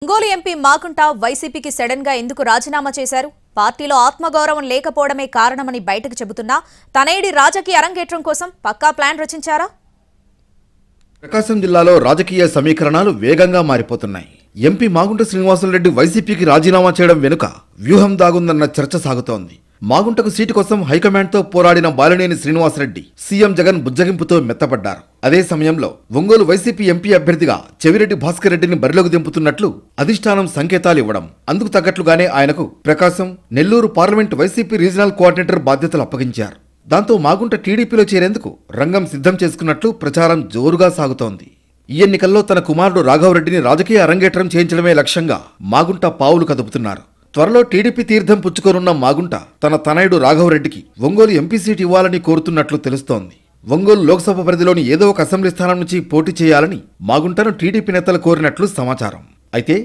Ongole MP Magunta వైసీపీకి sudden గా ఎందుకు రాజీనామా చేశారు? పార్టీలో ఆత్మగౌరవం లేకపోవడమే కారణమని బయటకు చెబుతున్నా తనయుడి రాజకీయ అరంగేట్రం కోసం పక్కా ప్లాన్ రచించారా? ప్రకాశం జిల్లాలో రాజకీయ సమీకరణాలు వేగంగా మారిపోతున్నాయి. ఎంపీ మాగుంట శ్రీనివాసులరెడ్డి వైసీపీకి రాజీనామా చేయడం వెనుక వ్యూహం దాగుందన్న చర్చ సాగుతోంది. మాగుంటకు సీటు కోసం హైకమాండ్తో పోరాడిన బాలినేని శ్రీనివాసరెడ్డి సీఎం జగన్ బుజ్జగింపుతో మెత్తపడ్డారు. అదే సమయంలో ఒంగోలు వైసీపీ ఎంపీ అభ్యర్థిగా చెవిరెడ్డి భాస్కర్ రెడ్డిని బరిలోకి దింపుతున్నట్లు అధిష్టానం సంకేతాలు ఇవ్వడం, అందుకు తగ్గట్లుగానే ఆయనకు Prakasam, Nellore parliament YCP regional coordinator బాధ్యతలు అప్పగించారు. దాంతో మాగుంట టీడీపీలో చేరేందుకు రంగం సిద్ధం చేసుకున్నట్లు ప్రచారం జోరుగా సాగుతోంది. ఈ ఎన్నికల్లో తన కుమారుడు రాఘవరెడ్డిని రాజకీయ అరంగేట్రం చేయించడమే లక్ష్యంగా మాగుంట పావులు కదుపుతున్నారు. త్వరలో టీడీపీ తీర్థం పుచ్చుకోనున్న మాగుంట తన తనయుడు రాఘవరెడ్డికి ఒంగోలు ఎంపీ సీటు ఇవ్వాలని కోరుతున్నట్లు తెలుస్తోంది. ఒంగోలు లోక్సభ పరిధిలోని ఏదో ఒక అసెంబ్లీ స్థానం నుంచి పోటీ చేయాలని మాగుంటను టీడీపీ నేతలు కోరినట్లు సమాచారం. అయితే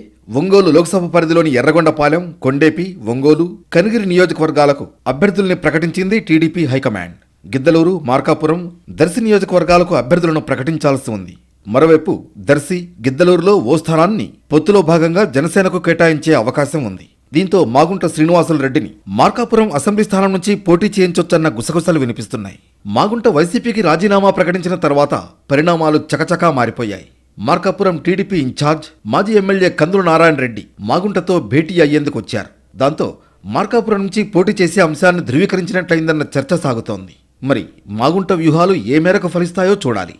ఒంగోలు లోక్సభ పరిధిలోని ఎర్రగొండపాలెం, కొండేపి, ఒంగోలు, కనిగిరి నియోజకవర్గాలకు అభ్యర్థుల్ని ప్రకటించింది టీడీపీ హైకమాండ్. గిద్దలూరు, మార్కాపురం, దర్శి నియోజకవర్గాలకు అభ్యర్థులను ప్రకటించాల్సి ఉంది. మరోవైపు దర్శి, గిద్దలూరులో ఓ స్థానాన్ని పొత్తులో భాగంగా జనసేనకు కేటాయించే అవకాశం ఉంది. దీంతో మాగుంట శ్రీనివాసులరెడ్డిని మార్కాపురం అసెంబ్లీ స్థానం నుంచి పోటీ చేయించొచ్చన్న గుసగుసలు వినిపిస్తున్నాయి. మాగుంట వైసీపీకి రాజీనామా ప్రకటించిన తర్వాత పరిణామాలు చకచకా మారిపోయాయి. మార్కాపురం టీడీపీ ఇన్ఛార్జ్ మాజీ ఎమ్మెల్యే కందుల నారాయణ రెడ్డి మాగుంటతో భేటీ అయ్యేందుకు వచ్చారు. దాంతో మార్కాపురం నుంచి పోటీ చేసే అంశాన్ని ధృవీకరించినట్లయిందన్న చర్చ సాగుతోంది. మరి మాగుంట వ్యూహాలు ఏ మేరకు ఫలిస్తాయో చూడాలి.